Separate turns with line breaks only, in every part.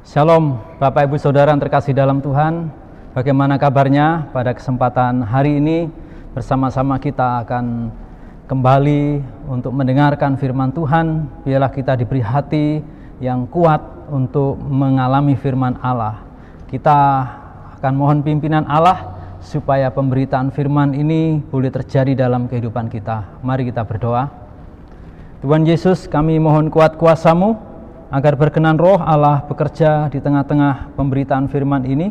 Shalom Bapak Ibu Saudara yang terkasih dalam Tuhan. Bagaimana kabarnya pada kesempatan hari ini? Bersama-sama kita akan kembali untuk mendengarkan firman Tuhan. Biarlah kita diberi hati yang kuat untuk mengalami firman Allah. Kita akan mohon pimpinan Allah supaya pemberitaan firman ini boleh terjadi dalam kehidupan kita. Mari kita berdoa. Tuhan Yesus, kami mohon kuat kuasa-Mu agar berkenan roh Allah bekerja di tengah-tengah pemberitaan firman ini,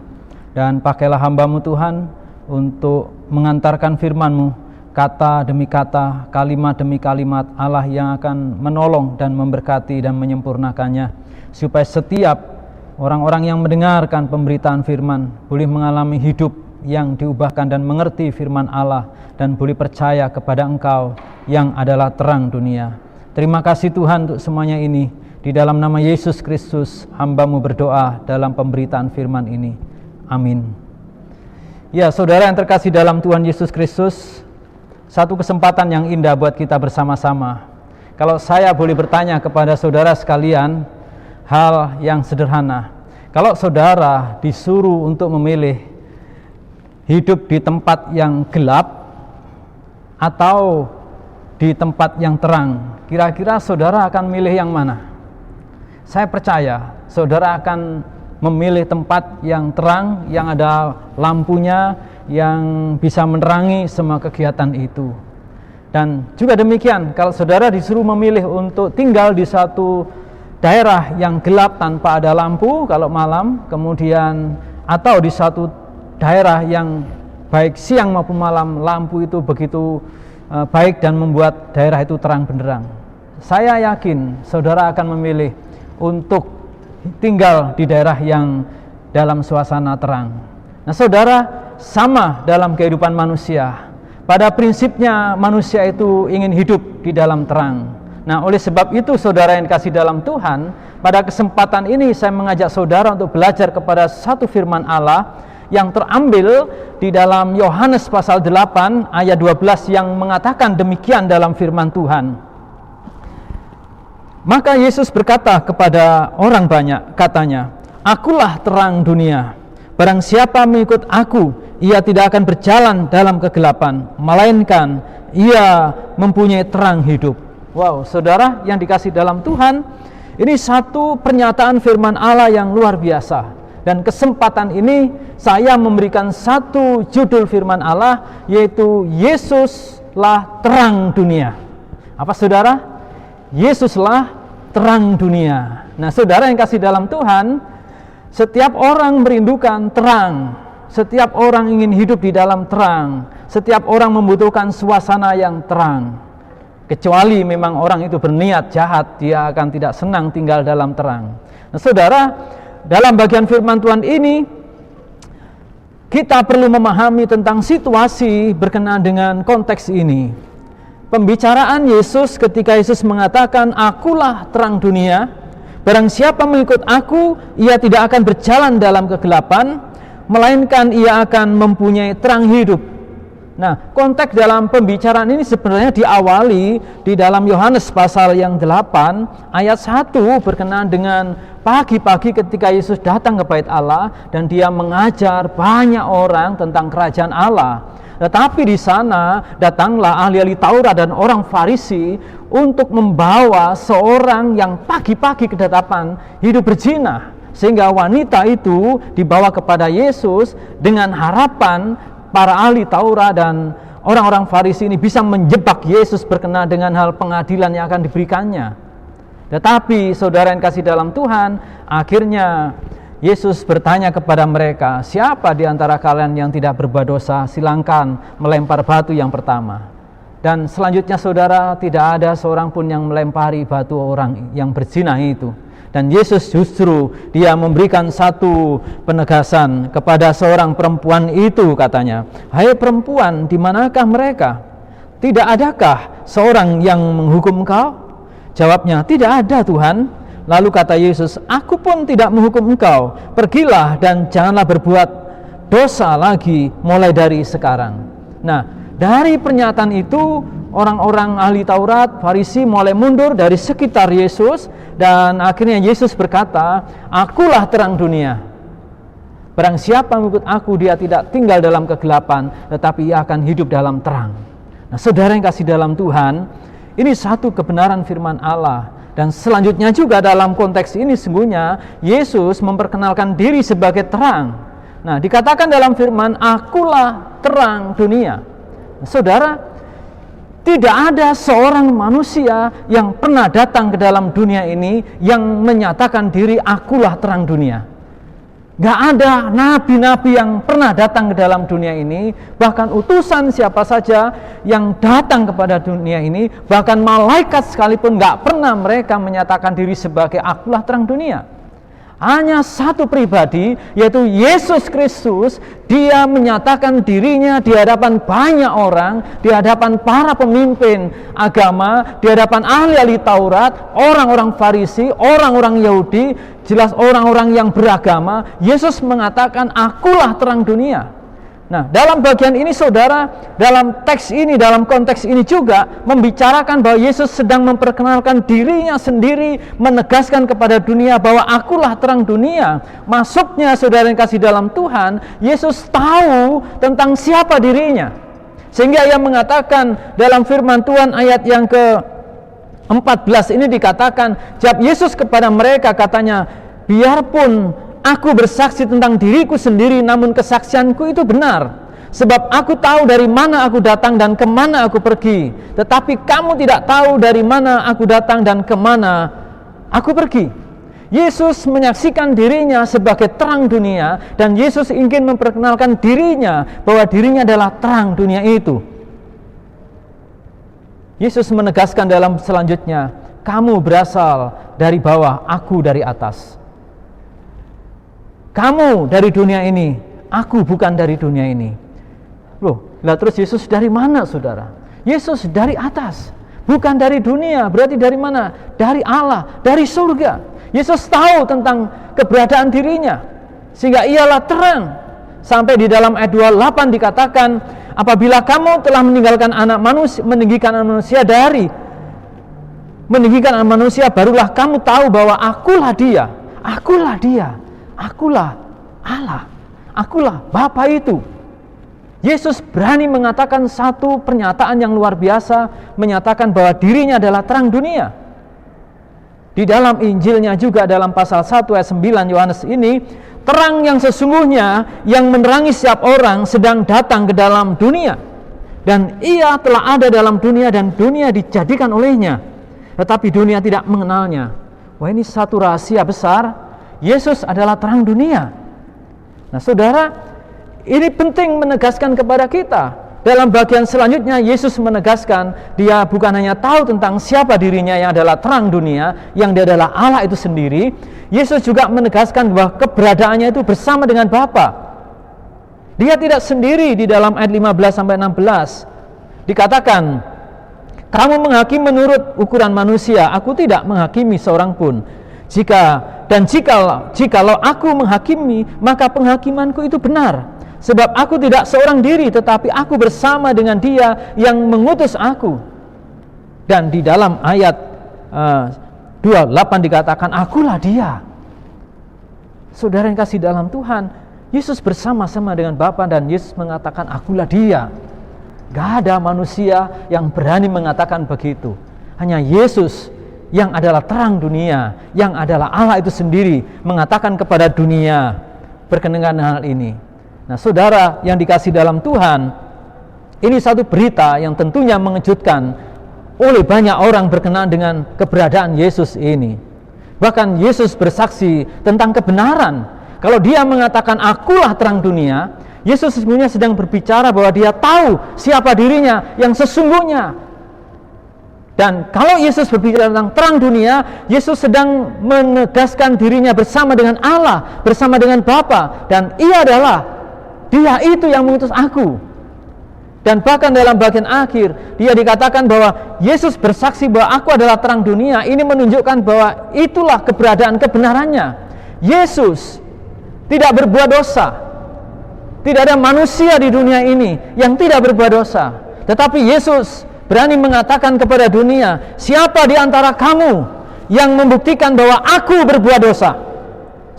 dan pakailah hamba-Mu Tuhan untuk mengantarkan firman-Mu kata demi kata, kalimat demi kalimat Allah yang akan menolong dan memberkati dan menyempurnakannya, supaya setiap orang-orang yang mendengarkan pemberitaan firman boleh mengalami hidup yang diubahkan dan mengerti firman Allah dan boleh percaya kepada Engkau yang adalah terang dunia. Terima kasih Tuhan untuk semuanya ini. Di dalam nama Yesus Kristus, hamba-Mu berdoa dalam pemberitaan firman ini. Amin. Ya, saudara yang terkasih dalam Tuhan Yesus Kristus, satu kesempatan yang indah buat kita bersama-sama. Kalau saya boleh bertanya kepada saudara sekalian, hal yang sederhana. Kalau saudara disuruh untuk memilih hidup di tempat yang gelap atau di tempat yang terang, kira-kira saudara akan milih yang mana? Saya percaya saudara akan memilih tempat yang terang, yang ada lampunya, yang bisa menerangi semua kegiatan itu. Dan juga demikian, kalau saudara disuruh memilih untuk tinggal di satu daerah yang gelap tanpa ada lampu kalau malam, kemudian atau di satu daerah yang baik siang maupun malam lampu itu begitu baik dan membuat daerah itu terang benderang, saya yakin saudara akan memilih untuk tinggal di daerah yang dalam suasana terang. Nah, saudara, sama dalam kehidupan manusia. Pada prinsipnya manusia itu ingin hidup di dalam terang. Nah, oleh sebab itu saudara yang dikasih dalam Tuhan, pada kesempatan ini saya mengajak saudara untuk belajar kepada satu firman Allah yang terambil di dalam Yohanes pasal 8 ayat 12 yang mengatakan demikian dalam firman Tuhan. Maka Yesus berkata kepada orang banyak, katanya, "Akulah terang dunia. Barang siapa mengikut aku, ia tidak akan berjalan dalam kegelapan, melainkan ia mempunyai terang hidup." Wow, saudara yang dikasih dalam Tuhan, ini satu pernyataan firman Allah yang luar biasa. Dan kesempatan ini saya memberikan satu judul firman Allah, yaitu Yesuslah terang dunia. Apa saudara? Yesuslah terang dunia. Nah, saudara yang kasih dalam Tuhan, setiap orang merindukan terang, setiap orang ingin hidup di dalam terang, setiap orang membutuhkan suasana yang terang. Kecuali memang orang itu berniat jahat, dia akan tidak senang tinggal dalam terang. Nah, saudara, dalam bagian firman Tuhan ini kita perlu memahami tentang situasi berkenaan dengan konteks ini. Pembicaraan Yesus ketika Yesus mengatakan, "Akulah terang dunia, barang siapa mengikut aku, ia tidak akan berjalan dalam kegelapan, melainkan ia akan mempunyai terang hidup." Nah, konteks dalam pembicaraan ini sebenarnya diawali di dalam Yohanes pasal yang 8 ayat 1 berkenaan dengan pagi-pagi ketika Yesus datang ke bait Allah dan dia mengajar banyak orang tentang kerajaan Allah. Tetapi di sana datanglah ahli-ahli Taurat dan orang Farisi untuk membawa seorang yang pagi-pagi kedapatan hidup berzina, sehingga wanita itu dibawa kepada Yesus dengan harapan para ahli Taurat dan orang-orang Farisi ini bisa menjebak Yesus berkenaan dengan hal pengadilan yang akan diberikannya. Tetapi saudara yang kasih dalam Tuhan, akhirnya Yesus bertanya kepada mereka, "Siapa di antara kalian yang tidak berbuat dosa? Silakan melempar batu yang pertama." Dan selanjutnya saudara, tidak ada seorang pun yang melempari batu orang yang berzina itu. Dan Yesus justru dia memberikan satu penegasan kepada seorang perempuan itu, katanya, "Hai perempuan, di manakah mereka? Tidak adakah seorang yang menghukum engkau?" Jawabnya, "Tidak ada Tuhan." Lalu kata Yesus, "Aku pun tidak menghukum engkau. Pergilah dan janganlah berbuat dosa lagi mulai dari sekarang." Nah, dari pernyataan itu orang-orang ahli Taurat, Farisi mulai mundur dari sekitar Yesus, dan akhirnya Yesus berkata, "Akulah terang dunia. Barang siapa mengikut aku, dia tidak tinggal dalam kegelapan, tetapi ia akan hidup dalam terang." Nah, saudara yang kasih dalam Tuhan, ini satu kebenaran firman Allah. Dan selanjutnya juga dalam konteks ini sesungguhnya Yesus memperkenalkan diri sebagai terang. Nah, dikatakan dalam firman, "Akulah terang dunia." Nah, saudara, tidak ada seorang manusia yang pernah datang ke dalam dunia ini yang menyatakan diri, "Akulah terang dunia." Gak ada nabi-nabi yang pernah datang ke dalam dunia ini, bahkan utusan siapa saja yang datang kepada dunia ini, bahkan malaikat sekalipun gak pernah mereka menyatakan diri sebagai akulah terang dunia. Hanya satu pribadi, yaitu Yesus Kristus. Dia menyatakan dirinya di hadapan banyak orang, di hadapan para pemimpin agama, di hadapan ahli-ahli Taurat, orang-orang Farisi, orang-orang Yahudi, jelas orang-orang yang beragama. Yesus mengatakan, "Akulah terang dunia." Nah, dalam bagian ini saudara, dalam teks ini, dalam konteks ini juga membicarakan bahwa Yesus sedang memperkenalkan dirinya sendiri, menegaskan kepada dunia bahwa akulah terang dunia. Masuknya saudara yang kasih dalam Tuhan, Yesus tahu tentang siapa dirinya. Sehingga ia mengatakan dalam firman Tuhan ayat yang ke-14 ini dikatakan, jawab Yesus kepada mereka, katanya, "Biarpun aku bersaksi tentang diriku sendiri, namun kesaksianku itu benar. Sebab aku tahu dari mana aku datang dan kemana aku pergi. Tetapi kamu tidak tahu dari mana aku datang dan kemana aku pergi." Yesus menyaksikan dirinya sebagai terang dunia, dan Yesus ingin memperkenalkan dirinya bahwa dirinya adalah terang dunia itu. Yesus menegaskan dalam selanjutnya, "Kamu berasal dari bawah, aku dari atas." Kamu dari dunia ini, aku bukan dari dunia ini. Loh, lah terus Yesus dari mana, saudara? Yesus dari atas, bukan dari dunia. Berarti dari mana? Dari Allah, dari surga. Yesus tahu tentang keberadaan dirinya, sehingga ialah terang. Sampai di dalam ayat 28 dikatakan, "Apabila kamu telah meninggalkan anak manusia, meninggikan anak manusia, barulah kamu tahu bahwa akulah dia, akulah dia. Akulah Allah, akulah Bapa itu." Yesus berani mengatakan satu pernyataan yang luar biasa, menyatakan bahwa dirinya adalah terang dunia. Di dalam Injilnya juga dalam pasal 1 ayat 9 Yohanes ini, terang yang sesungguhnya yang menerangi setiap orang sedang datang ke dalam dunia. Dan ia telah ada dalam dunia dan dunia dijadikan olehnya, tetapi dunia tidak mengenalnya. Wah, ini satu rahasia besar. Yesus adalah terang dunia. Nah, saudara, ini penting menegaskan kepada kita. Dalam bagian selanjutnya, Yesus menegaskan dia bukan hanya tahu tentang siapa dirinya yang adalah terang dunia, yang dia adalah Allah itu sendiri. Yesus juga menegaskan bahwa keberadaannya itu bersama dengan Bapa. Dia tidak sendiri. Di dalam ayat 15-16 dikatakan, "Kamu menghakimi menurut ukuran manusia, aku tidak menghakimi seorang pun. Jikalau aku menghakimi, maka penghakimanku itu benar. Sebab aku tidak seorang diri, tetapi aku bersama dengan Dia yang mengutus aku." Dan di dalam ayat 28 dikatakan, "Akulah Dia." Saudara yang kasih dalam Tuhan, Yesus bersama-sama dengan Bapa, dan Yesus mengatakan, "Akulah Dia." Gak ada manusia yang berani mengatakan begitu. Hanya Yesus yang adalah terang dunia, yang adalah Allah itu sendiri, mengatakan kepada dunia berkenaan dengan hal ini. Nah, saudara yang dikasih dalam Tuhan, ini satu berita yang tentunya mengejutkan oleh banyak orang berkenaan dengan keberadaan Yesus ini. Bahkan Yesus bersaksi tentang kebenaran. Kalau dia mengatakan akulah terang dunia, Yesus sesungguhnya sedang berbicara bahwa dia tahu siapa dirinya yang sesungguhnya. Dan kalau Yesus berbicara tentang terang dunia, Yesus sedang menegaskan dirinya bersama dengan Allah, bersama dengan Bapa, dan Ia adalah Dia itu yang mengutus aku. Dan bahkan dalam bagian akhir, dia dikatakan bahwa Yesus bersaksi bahwa aku adalah terang dunia. Ini menunjukkan bahwa itulah keberadaan kebenarannya. Yesus tidak berbuat dosa. Tidak ada manusia di dunia ini yang tidak berbuat dosa. Tetapi Yesus berani mengatakan kepada dunia, siapa di antara kamu yang membuktikan bahwa aku berbuat dosa?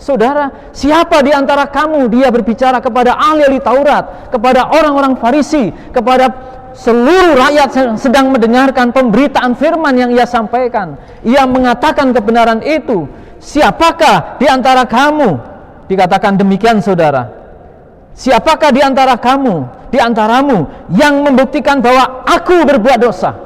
Saudara, siapa di antara kamu? Dia berbicara kepada ahli-ahli Taurat, kepada orang-orang Farisi, kepada seluruh rakyat yang sedang mendengarkan pemberitaan firman yang ia sampaikan. Ia mengatakan kebenaran itu. Siapakah di antara kamu? Dikatakan demikian, saudara. Siapakah di antara kamu, di antaramu yang membuktikan bahwa aku berbuat dosa?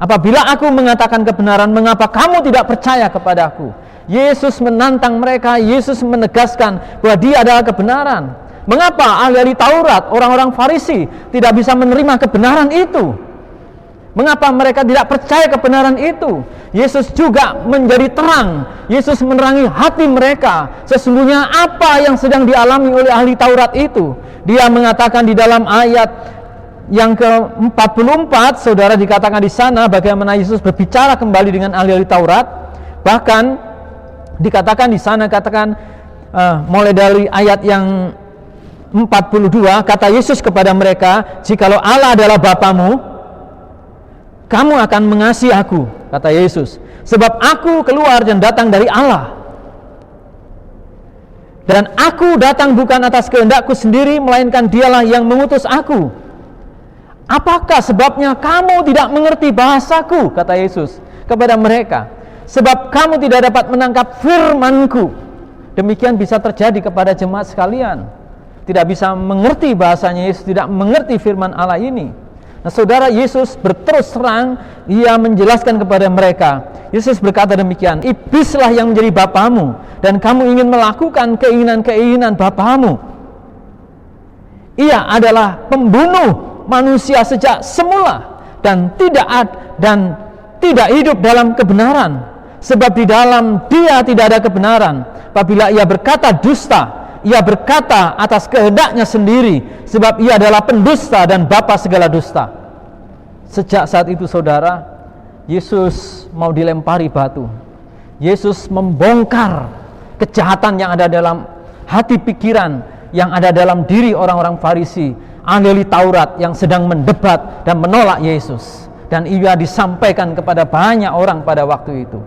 Apabila aku mengatakan kebenaran, mengapa kamu tidak percaya kepadaku? Yesus menantang mereka, Yesus menegaskan bahwa dia adalah kebenaran. Mengapa ahli-ahli Taurat, orang-orang Farisi tidak bisa menerima kebenaran itu? Mengapa mereka tidak percaya kebenaran itu? Yesus juga menjadi terang. Yesus menerangi hati mereka. Sesungguhnya apa yang sedang dialami oleh ahli Taurat itu? Dia mengatakan di dalam ayat yang ke-44, saudara, dikatakan di sana bagaimana Yesus berbicara kembali dengan ahli-ahli Taurat. Bahkan dikatakan di sana, mulai dari ayat yang 42, kata Yesus kepada mereka, jikalau Allah adalah Bapamu, kamu akan mengasihi aku, kata Yesus, sebab aku keluar dan datang dari Allah, dan aku datang bukan atas kehendakku sendiri, melainkan dialah yang mengutus aku. Apakah sebabnya kamu tidak mengerti bahasaku, kata Yesus kepada mereka? Sebab kamu tidak dapat menangkap firman-Ku. Demikian bisa terjadi kepada jemaat sekalian. Tidak bisa mengerti bahasanya Yesus, tidak mengerti firman Allah ini. Nah, saudara, Yesus berterus terang, ia menjelaskan kepada mereka. Yesus berkata demikian, iblislah yang menjadi bapamu, dan kamu ingin melakukan keinginan-keinginan bapamu. Ia adalah pembunuh manusia sejak semula, dan tidak hidup dalam kebenaran. Sebab di dalam dia tidak ada kebenaran. Apabila ia berkata dusta, ia berkata atas kehendaknya sendiri, sebab ia adalah pendusta dan bapa segala dusta. Sejak saat itu, saudara, Yesus mau dilempari batu. Yesus membongkar kejahatan yang ada dalam hati pikiran, yang ada dalam diri orang-orang Farisi, ahli Taurat yang sedang mendebat dan menolak Yesus. Dan ia disampaikan kepada banyak orang pada waktu itu.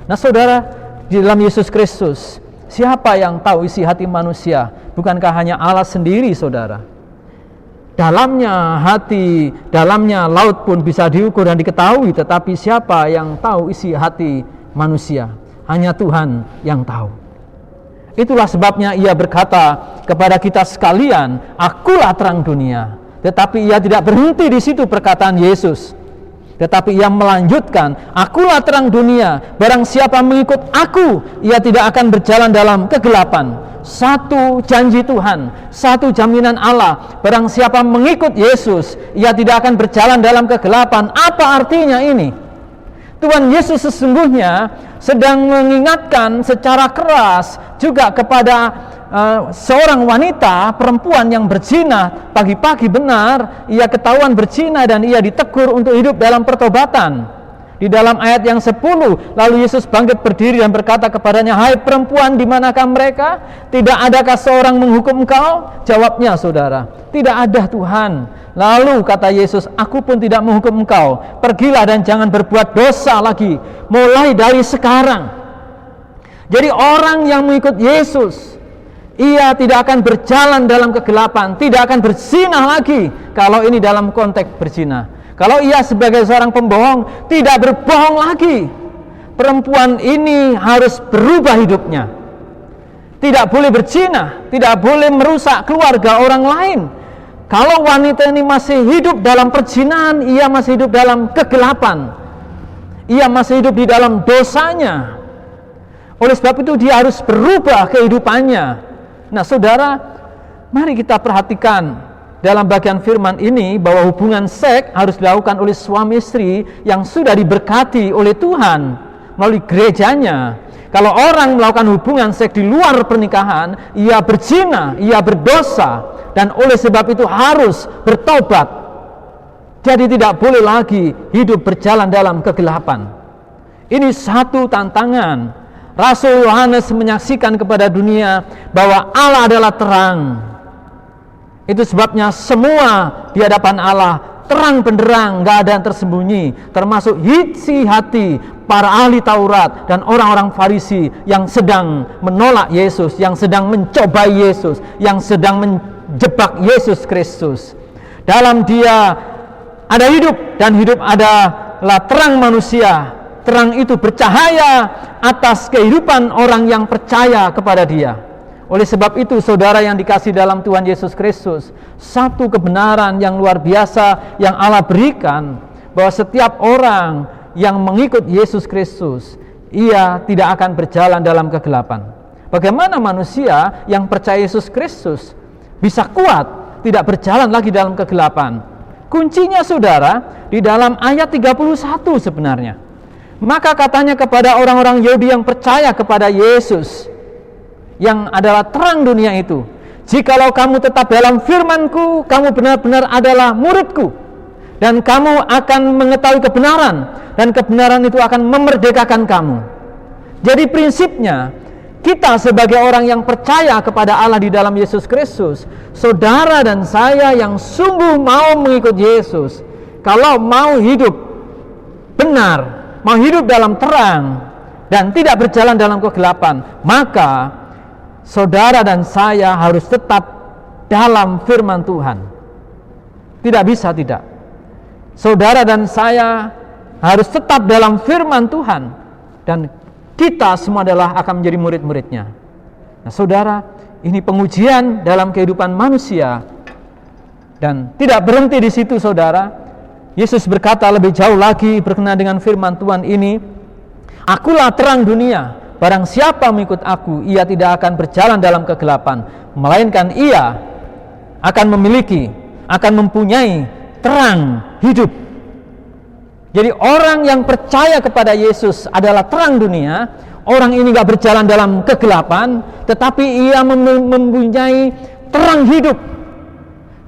Nah, saudara, di dalam Yesus Kristus, siapa yang tahu isi hati manusia? Bukankah hanya Allah sendiri, saudara? Dalamnya hati, dalamnya laut pun bisa diukur dan diketahui, tetapi siapa yang tahu isi hati manusia? Hanya Tuhan yang tahu. Itulah sebabnya ia berkata kepada kita sekalian, akulah terang dunia. Tetapi ia tidak berhenti di situ perkataan Yesus. Tetapi ia melanjutkan, akulah terang dunia, barang siapa mengikut aku, ia tidak akan berjalan dalam kegelapan. Satu janji Tuhan, satu jaminan Allah, barang siapa mengikut Yesus, ia tidak akan berjalan dalam kegelapan. Apa artinya ini? Tuhan Yesus sesungguhnya sedang mengingatkan secara keras juga kepada seorang wanita, perempuan yang berzina. Pagi-pagi benar ia ketahuan berzina dan ia ditegur untuk hidup dalam pertobatan. Di dalam ayat yang 10, lalu Yesus bangkit berdiri dan berkata kepadanya, hai perempuan, di manakah mereka? Tidak adakah seorang menghukum engkau? Jawabnya, saudara, tidak ada, Tuhan. Lalu kata Yesus, aku pun tidak menghukum engkau. Pergilah dan jangan berbuat dosa lagi, mulai dari sekarang. Jadi orang yang mengikut Yesus, ia tidak akan berjalan dalam kegelapan, tidak akan berzina lagi. Kalau ini dalam konteks berzina. Kalau ia sebagai seorang pembohong, tidak berbohong lagi. Perempuan ini harus berubah hidupnya. Tidak boleh berzina, tidak boleh merusak keluarga orang lain. Kalau wanita ini masih hidup dalam perzinahan, ia masih hidup dalam kegelapan. Ia masih hidup di dalam dosanya. Oleh sebab itu dia harus berubah kehidupannya. Nah, saudara, mari kita perhatikan dalam bagian firman ini bahwa hubungan seks harus dilakukan oleh suami istri yang sudah diberkati oleh Tuhan melalui gerejanya. Kalau orang melakukan hubungan seks di luar pernikahan, ia berzina, ia berdosa, dan oleh sebab itu harus bertobat. Jadi tidak boleh lagi hidup berjalan dalam kegelapan. Ini satu tantangan. Rasul Yohanes menyaksikan kepada dunia bahwa Allah adalah terang. Itu sebabnya semua di hadapan Allah terang benderang, nggak ada yang tersembunyi, termasuk isi hati para ahli Taurat dan orang-orang Farisi yang sedang menolak Yesus, yang sedang mencobai Yesus, yang sedang menjebak Yesus Kristus. Dalam Dia ada hidup, dan hidup adalah terang manusia. Terang itu bercahaya atas kehidupan orang yang percaya kepada Dia. Oleh sebab itu, saudara yang dikasihi dalam Tuhan Yesus Kristus, satu kebenaran yang luar biasa yang Allah berikan, bahwa setiap orang yang mengikut Yesus Kristus, ia tidak akan berjalan dalam kegelapan. Bagaimana manusia yang percaya Yesus Kristus bisa kuat tidak berjalan lagi dalam kegelapan? Kuncinya, saudara, di dalam ayat 31 sebenarnya. Maka katanya kepada orang-orang Yahudi yang percaya kepada Yesus, yang adalah terang dunia itu, jikalau kamu tetap dalam firman-Ku, kamu benar-benar adalah murid-Ku, dan kamu akan mengetahui kebenaran, dan kebenaran itu akan memerdekakan kamu. Jadi prinsipnya, kita sebagai orang yang percaya kepada Allah di dalam Yesus Kristus, saudara dan saya yang sungguh mau mengikut Yesus, kalau mau hidup benar, mau hidup dalam terang dan tidak berjalan dalam kegelapan, maka saudara dan saya harus tetap dalam firman Tuhan. Tidak bisa tidak. Saudara dan saya harus tetap dalam firman Tuhan, dan kita semua adalah akan menjadi murid-muridnya. Nah, saudara, ini pengujian dalam kehidupan manusia, dan tidak berhenti di situ, saudara. Yesus berkata lebih jauh lagi berkenaan dengan firman Tuhan ini, "Akulah terang dunia, barang siapa mengikut Aku, ia tidak akan berjalan dalam kegelapan, melainkan ia akan mempunyai terang hidup." Jadi orang yang percaya kepada Yesus adalah terang dunia. Orang ini gak berjalan dalam kegelapan, tetapi ia mempunyai terang hidup.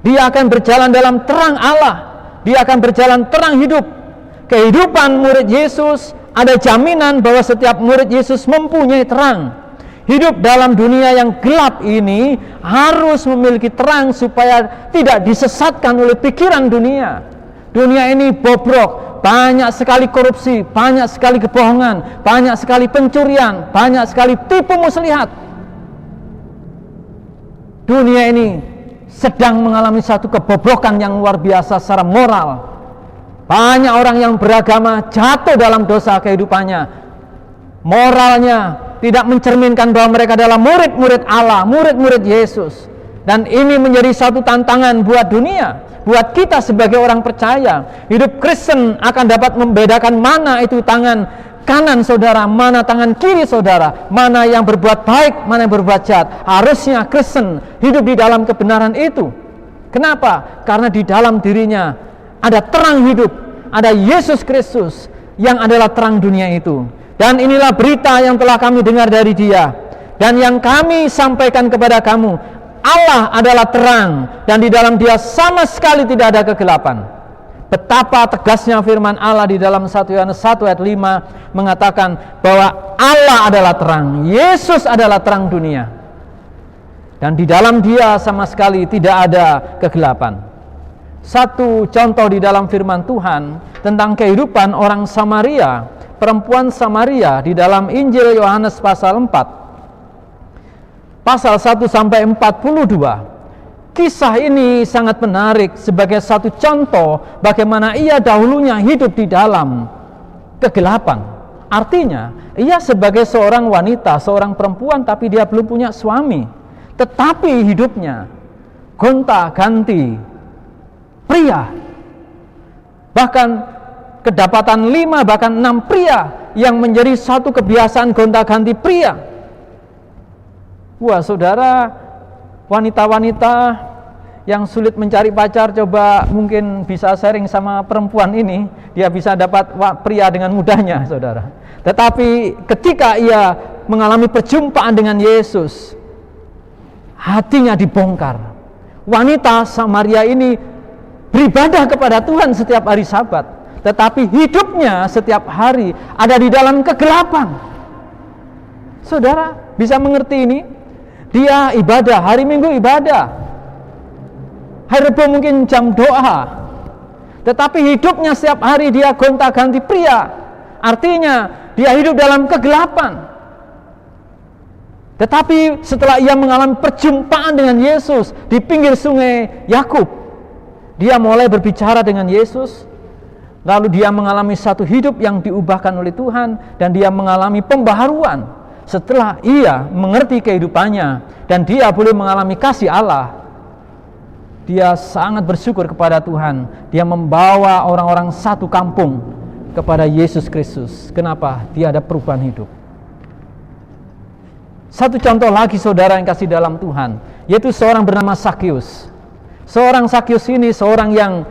Dia akan berjalan dalam terang Allah. Dia akan berjalan terang hidup. Kehidupan murid Yesus ada jaminan bahwa setiap murid Yesus mempunyai terang. Hidup dalam dunia yang gelap ini harus memiliki terang supaya tidak disesatkan oleh pikiran dunia. Dunia ini bobrok, banyak sekali korupsi, banyak sekali kebohongan, banyak sekali pencurian, banyak sekali tipu muslihat. Dunia ini sedang mengalami satu kebobrokan yang luar biasa secara moral. Banyak orang yang beragama jatuh dalam dosa kehidupannya. Moralnya tidak mencerminkan bahwa mereka adalah murid-murid Allah, murid-murid Yesus. Dan ini menjadi satu tantangan buat dunia, buat kita sebagai orang percaya. Hidup Kristen akan dapat membedakan mana itu tangan kanan saudara, mana tangan kiri saudara, mana yang berbuat baik, mana yang berbuat jahat. Harusnya Kristen hidup di dalam kebenaran itu. Kenapa? Karena di dalam dirinya ada terang hidup, ada Yesus Kristus yang adalah terang dunia itu. Dan inilah berita yang telah kami dengar dari Dia, dan yang kami sampaikan kepada kamu. Allah adalah terang, dan di dalam Dia sama sekali tidak ada kegelapan. Betapa tegasnya firman Allah di dalam 1 Yohanes 1 ayat 5 mengatakan bahwa Allah adalah terang, Yesus adalah terang dunia, dan di dalam Dia sama sekali tidak ada kegelapan. Satu contoh di dalam firman Tuhan tentang kehidupan orang Samaria, perempuan Samaria di dalam Injil Yohanes pasal 4 pasal 1 sampai 42. Kisah ini sangat menarik sebagai satu contoh bagaimana ia dahulunya hidup di dalam kegelapan. Artinya, ia sebagai seorang wanita, seorang perempuan, tapi dia belum punya suami. Tetapi hidupnya gonta-ganti pria. Bahkan kedapatan 5 bahkan 6 pria yang menjadi satu kebiasaan gonta-ganti pria. Wah, saudara, wanita-wanita yang sulit mencari pacar, coba mungkin bisa sharing sama perempuan ini, dia bisa dapat pria dengan mudahnya, saudara. Tetapi ketika ia mengalami perjumpaan dengan Yesus, hatinya dibongkar. Wanita Samaria ini beribadah kepada Tuhan setiap hari Sabat, tetapi hidupnya setiap hari ada di dalam kegelapan. Saudara bisa mengerti ini? Dia ibadah, hari Minggu ibadah, hari Rabu mungkin jam doa, tetapi hidupnya setiap hari dia gonta-ganti pria. Artinya dia hidup dalam kegelapan. Tetapi setelah ia mengalami perjumpaan dengan Yesus di pinggir sungai Yakub, dia mulai berbicara dengan Yesus. Lalu dia mengalami satu hidup yang diubahkan oleh Tuhan, dan dia mengalami pembaharuan setelah ia mengerti kehidupannya dan dia boleh mengalami kasih Allah. Dia sangat bersyukur kepada Tuhan. Dia membawa orang-orang satu kampung kepada Yesus Kristus. Kenapa? Dia ada perubahan hidup. Satu contoh lagi saudara yang kasih dalam Tuhan, yaitu seorang bernama Sakeus. Seorang Sakeus ini seorang yang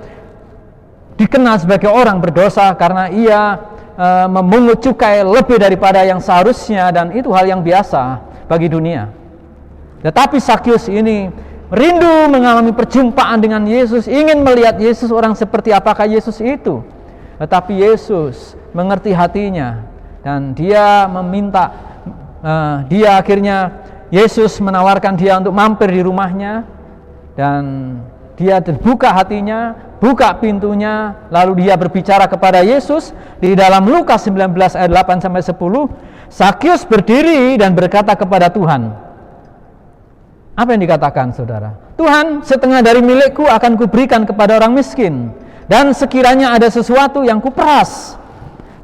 dikenal sebagai orang berdosa karena ia memungut cukai lebih daripada yang seharusnya, dan itu hal yang biasa bagi dunia. Tetapi Sakeus ini rindu mengalami perjumpaan dengan Yesus, ingin melihat Yesus orang seperti apakah Yesus itu. Tetapi Yesus mengerti hatinya, dan dia meminta Yesus menawarkan dia untuk mampir di rumahnya, dan dia terbuka hatinya, buka pintunya, lalu dia berbicara kepada Yesus. Di dalam Lukas 19 ayat 8-10, Sakeus berdiri dan berkata kepada Tuhan. Apa yang dikatakan saudara? Tuhan, setengah dari milikku akan kuberikan kepada orang miskin, dan sekiranya ada sesuatu yang kuperas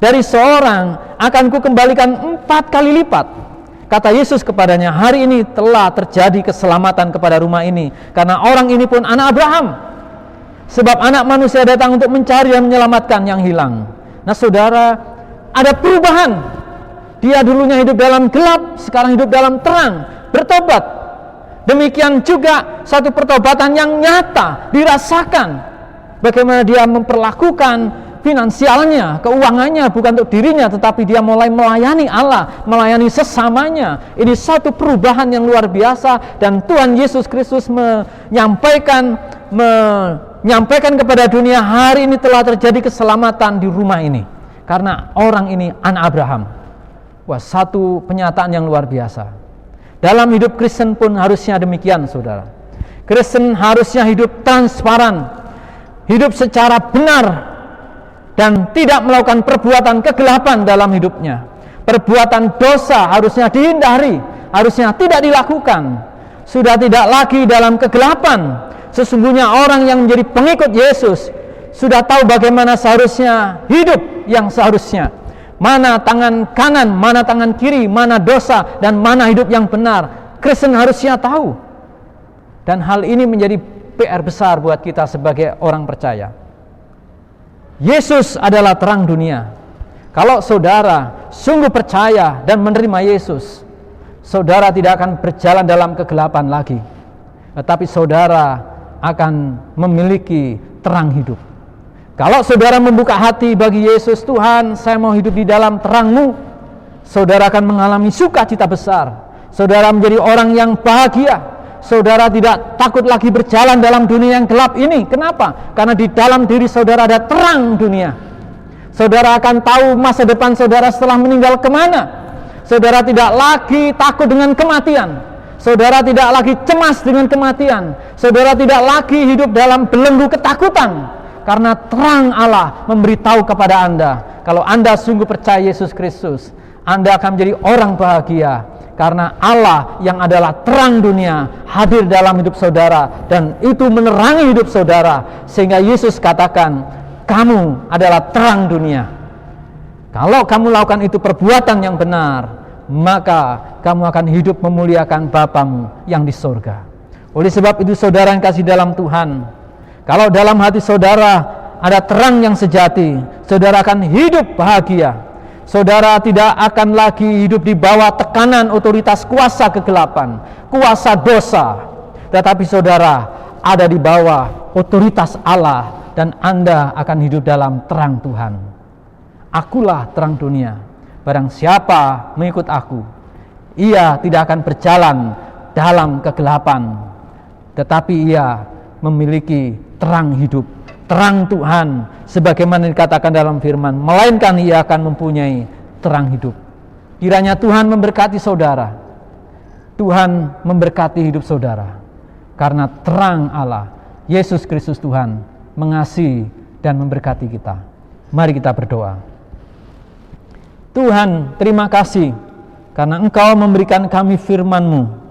dari seorang, akan kukembalikan 4 kali lipat. Kata Yesus kepadanya, hari ini telah terjadi keselamatan kepada rumah ini, karena orang ini pun anak Abraham. Sebab anak manusia datang untuk mencari dan menyelamatkan yang hilang. Nah saudara, ada perubahan. Dia dulunya hidup dalam gelap, sekarang hidup dalam terang, bertobat. Demikian juga satu pertobatan yang nyata, dirasakan. Bagaimana dia memperlakukan finansialnya, keuangannya, bukan untuk dirinya, tetapi dia mulai melayani Allah, melayani sesamanya. Ini satu perubahan yang luar biasa, dan Tuhan Yesus Kristus menyampaikan kepada dunia, hari ini telah terjadi keselamatan di rumah ini, karena orang ini anak Abraham. Wah, satu penyataan yang luar biasa. Dalam hidup Kristen pun harusnya demikian, saudara. Kristen harusnya hidup transparan, hidup secara benar, dan tidak melakukan perbuatan kegelapan dalam hidupnya. Perbuatan dosa harusnya dihindari, harusnya tidak dilakukan. Sudah tidak lagi dalam kegelapan. Sesungguhnya orang yang menjadi pengikut Yesus sudah tahu bagaimana seharusnya hidup yang seharusnya. Mana tangan kanan, mana tangan kiri, mana dosa dan mana hidup yang benar. Kristen harusnya tahu. Dan hal ini menjadi PR besar buat kita sebagai orang percaya. Yesus adalah terang dunia. Kalau saudara sungguh percaya dan menerima Yesus, saudara tidak akan berjalan dalam kegelapan lagi, tetapi saudara akan memiliki terang hidup. Kalau saudara membuka hati bagi Yesus, Tuhan, saya mau hidup di dalam terang-Mu, saudara akan mengalami sukacita besar. Saudara menjadi orang yang bahagia. Saudara tidak takut lagi berjalan dalam dunia yang gelap ini. Kenapa? Karena di dalam diri saudara ada terang dunia. Saudara akan tahu masa depan saudara setelah meninggal kemana. Saudara tidak lagi takut dengan kematian. Saudara tidak lagi cemas dengan kematian. Saudara tidak lagi hidup dalam belenggu ketakutan. Karena terang Allah memberitahu kepada Anda, kalau Anda sungguh percaya Yesus Kristus, Anda akan menjadi orang bahagia. Karena Allah yang adalah terang dunia hadir dalam hidup saudara, dan itu menerangi hidup saudara, sehingga Yesus katakan, kamu adalah terang dunia. Kalau kamu lakukan itu perbuatan yang benar, maka kamu akan hidup memuliakan Bapamu yang di sorga. Oleh sebab itu saudara yang kasih dalam Tuhan, kalau dalam hati saudara ada terang yang sejati, saudara akan hidup bahagia. Saudara tidak akan lagi hidup di bawah tekanan otoritas kuasa kegelapan, kuasa dosa. Tetapi saudara ada di bawah otoritas Allah, dan Anda akan hidup dalam terang Tuhan. Akulah terang dunia. Barang siapa mengikut aku, ia tidak akan berjalan dalam kegelapan, tetapi ia memiliki terang hidup, terang Tuhan, sebagaimana dikatakan dalam firman, melainkan ia akan mempunyai terang hidup. Kiranya Tuhan memberkati saudara, Tuhan memberkati hidup saudara, karena terang Allah, Yesus Kristus Tuhan, mengasihi dan memberkati kita. Mari kita berdoa. Tuhan, terima kasih karena Engkau memberikan kami firman-Mu.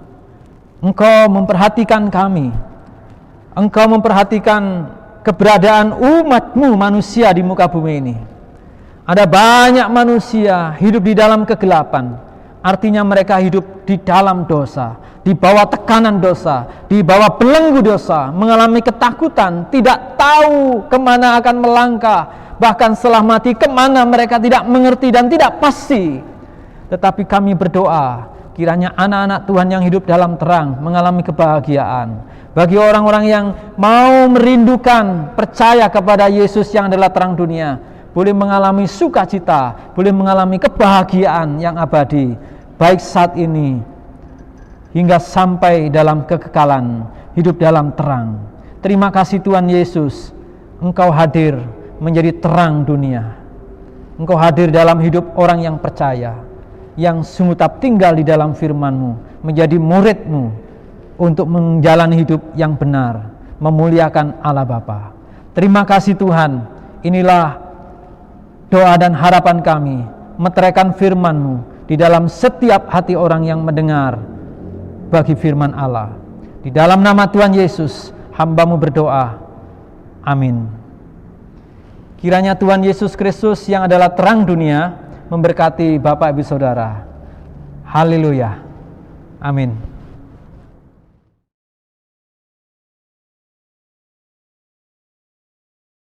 Engkau memperhatikan kami. Engkau memperhatikan keberadaan umat-Mu manusia di muka bumi ini. Ada banyak manusia hidup di dalam kegelapan. Artinya mereka hidup di dalam dosa, di bawah tekanan dosa, di bawah belenggu dosa, mengalami ketakutan, tidak tahu kemana akan melangkah, bahkan setelah mati kemana mereka tidak mengerti dan tidak pasti. Tetapi kami berdoa, kiranya anak-anak Tuhan yang hidup dalam terang mengalami kebahagiaan. Bagi orang-orang yang mau merindukan, percaya kepada Yesus yang adalah terang dunia, boleh mengalami sukacita, boleh mengalami kebahagiaan yang abadi, baik saat ini hingga sampai dalam kekekalan, hidup dalam terang. Terima kasih Tuhan Yesus, Engkau hadir menjadi terang dunia. Engkau hadir dalam hidup orang yang percaya, yang sungguh tak tinggal di dalam firman-Mu, menjadi murid-Mu untuk menjalani hidup yang benar, memuliakan Allah Bapa. Terima kasih Tuhan, inilah doa dan harapan kami, meteraikan firman-Mu di dalam setiap hati orang yang mendengar bagi firman Allah. Di dalam nama Tuhan Yesus, hamba-Mu berdoa. Amin. Kiranya Tuhan Yesus Kristus yang adalah terang dunia memberkati Bapak Ibu Saudara. Haleluya. Amin.